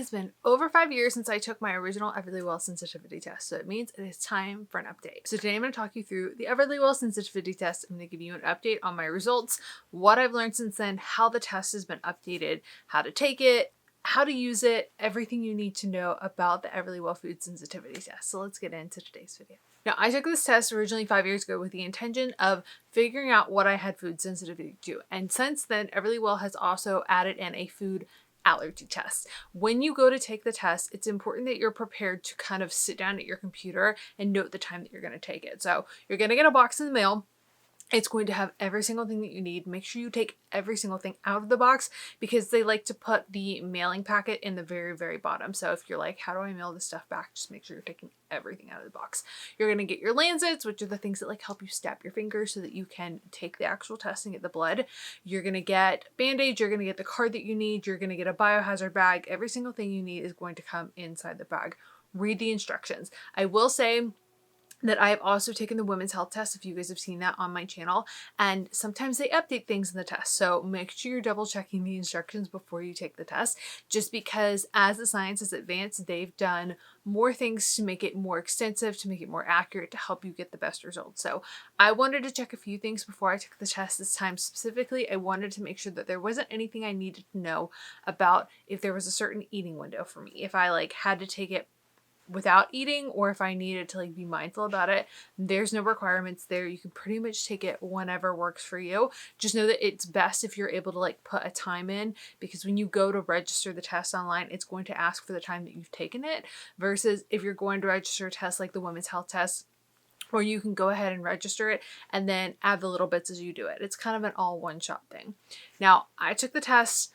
has been over 5 years since I took my original Everlywell sensitivity test, so it means it is time for an update. So today I'm going to talk you through the Everlywell sensitivity test. I'm going to give you an update on my results, what I've learned since then, how the test has been updated, how to take it, how to use it, everything you need to know about the Everlywell food sensitivity test. So let's get into today's video. Now, I took this test originally 5 years ago with the intention of figuring out what I had food sensitivity to. And since then, Everlywell has also added in a food allergy test. When you go to take the test, it's important that you're prepared to kind of sit down at your computer and note the time that you're going to take it. So you're going to get a box in the mail. It's going to have every single thing that you need. Make sure you take every single thing out of the box because they like to put the mailing packet in the very, very bottom. So if you're like, how do I mail this stuff back? Just make sure you're taking everything out of the box. You're going to get your lancets, which are the things that like help you snap your fingers so that you can take the actual test and get the blood. You're going to get Band-Aids. You're going to get the card that you need. You're going to get a biohazard bag. Every single thing you need is going to come inside the bag. Read the instructions. I will say that I have also taken the women's health test, if you guys have seen that on my channel, and sometimes they update things in the test. So make sure you're double checking the instructions before you take the test, just because as the science has advanced, they've done more things to make it more extensive, to make it more accurate, to help you get the best results. So I wanted to check a few things before I took the test this time. Specifically, I wanted to make sure that there wasn't anything I needed to know about if there was a certain eating window for me, if I like had to take it without eating, or if I needed to like be mindful about it. There's no requirements there. You can pretty much take it whenever works for you. Just know that it's best if you're able to like put a time in, because when you go to register the test online, it's going to ask for the time that you've taken it, versus if you're going to register a test like the women's health test, or you can go ahead and register it and then add the little bits as you do it. It's kind of an all one shot thing. Now, I took the test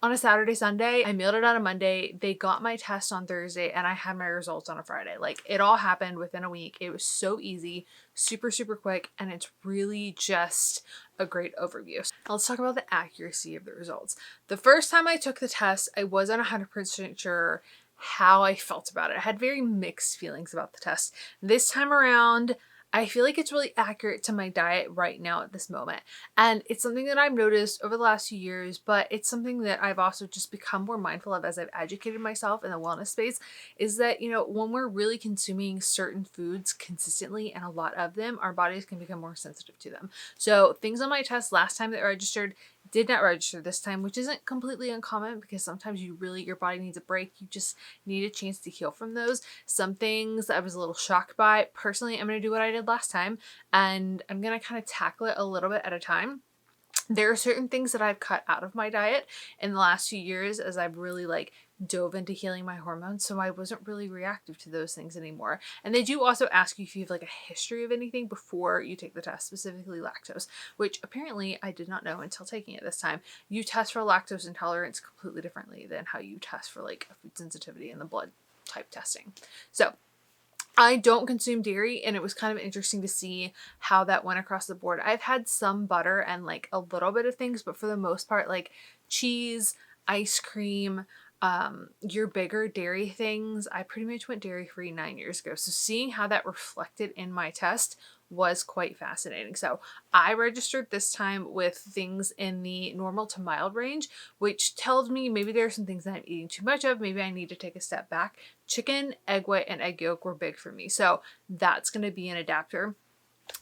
on a Saturday, Sunday. I mailed it on a Monday. They got my test on Thursday and I had my results on a Friday. Like, it all happened within a week. It was so easy, super, super quick, and it's really just a great overview. Now let's talk about the accuracy of the results. The first time I took the test, I wasn't 100% sure how I felt about it. I had very mixed feelings about the test. This time around, I feel like it's really accurate to my diet right now at this moment. And it's something that I've noticed over the last few years, but it's something that I've also just become more mindful of as I've educated myself in the wellness space, is that, you know, when we're really consuming certain foods consistently and a lot of them, our bodies can become more sensitive to them. So things on my test last time that registered did not register this time, which isn't completely uncommon because sometimes your body needs a break. You just need a chance to heal from those. Some things I was a little shocked by. Personally, I'm going to do what I did last time, and I'm going to kind of tackle it a little bit at a time. There are certain things that I've cut out of my diet in the last few years as I've really like dove into healing my hormones, so I wasn't really reactive to those things anymore. And they do also ask you if you have like a history of anything before you take the test, specifically lactose, which apparently I did not know until taking it this time. You test for lactose intolerance completely differently than how you test for like a food sensitivity in the blood type testing. So I don't consume dairy, and it was kind of interesting to see how that went across the board. I've had some butter and like a little bit of things, but for the most part, like cheese, ice cream, your bigger dairy things, I pretty much went dairy free 9 years ago. So seeing how that reflected in my test was quite fascinating. So I registered this time with things in the normal to mild range, which tells me maybe there are some things that I'm eating too much of. Maybe I need to take a step back. Chicken, egg white, and egg yolk were big for me. So that's going to be an adapter.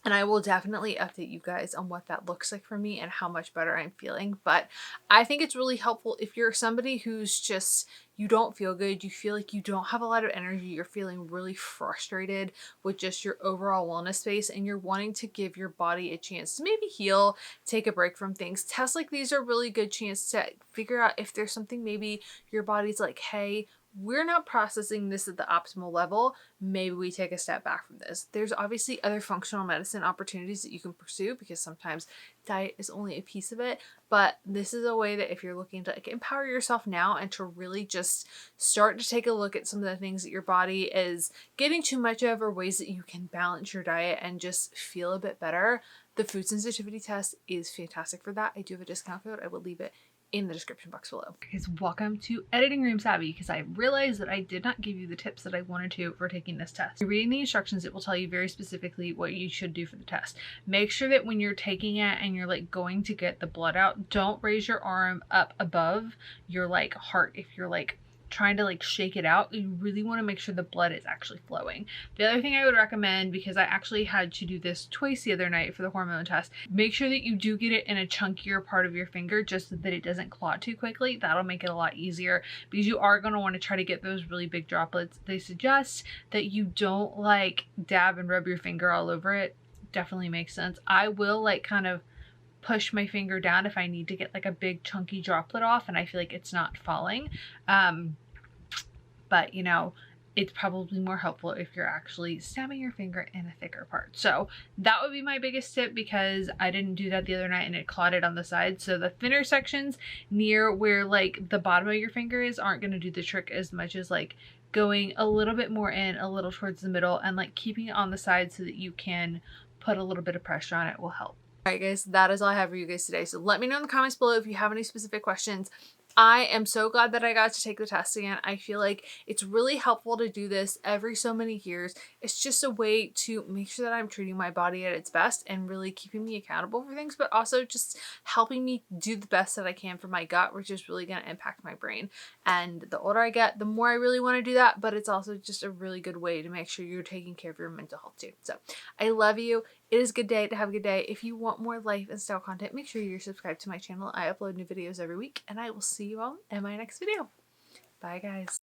And I will definitely update you guys on what that looks like for me and how much better I'm feeling. But I think it's really helpful if you're somebody who's just, you don't feel good, you feel like you don't have a lot of energy, you're feeling really frustrated with just your overall wellness space, and you're wanting to give your body a chance to maybe heal, take a break from things. Tests like these are a really good chance to figure out if there's something maybe your body's like, hey, we're not processing this at the optimal level. Maybe we take a step back from this. There's obviously other functional medicine opportunities that you can pursue, because sometimes diet is only a piece of it. But this is a way that if you're looking to like empower yourself now and to really just start to take a look at some of the things that your body is getting too much of, or ways that you can balance your diet and just feel a bit better, the food sensitivity test is fantastic for that. I do have a discount code. I will leave it in the description box below. Guys, welcome to Editing Room Savvy, because I realized that I did not give you the tips that I wanted to for taking this test. You're reading the instructions, it will tell you very specifically what you should do for the test. Make sure that when you're taking it and you're like going to get the blood out, don't raise your arm up above your like heart if you're like trying to like shake it out, you really want to make sure the blood is actually flowing. The other thing I would recommend, because I actually had to do this twice the other night for the hormone test, make sure that you do get it in a chunkier part of your finger just so that it doesn't clot too quickly. That'll make it a lot easier, because you are going to want to try to get those really big droplets. They suggest that you don't like dab and rub your finger all over it. Definitely makes sense. I will like kind of push my finger down if I need to get like a big chunky droplet off and I feel like it's not falling. But you know, it's probably more helpful if you're actually stabbing your finger in a thicker part. So that would be my biggest tip, because I didn't do that the other night and it clotted on the side. So the thinner sections near where like the bottom of your finger is aren't going to do the trick as much as like going a little bit more in, a little towards the middle, and like keeping it on the side so that you can put a little bit of pressure on it will help. Alright guys, that is all I have for you guys today. So let me know in the comments below if you have any specific questions. I am so glad that I got to take the test again. I feel like it's really helpful to do this every so many years. It's just a way to make sure that I'm treating my body at its best and really keeping me accountable for things, but also just helping me do the best that I can for my gut, which is really going to impact my brain. And the older I get, the more I really want to do that, but it's also just a really good way to make sure you're taking care of your mental health too. So I love you. It is a good day to have a good day. If you want more life and style content, make sure you're subscribed to my channel. I upload new videos every week, and I will see you all in my next video. Bye guys.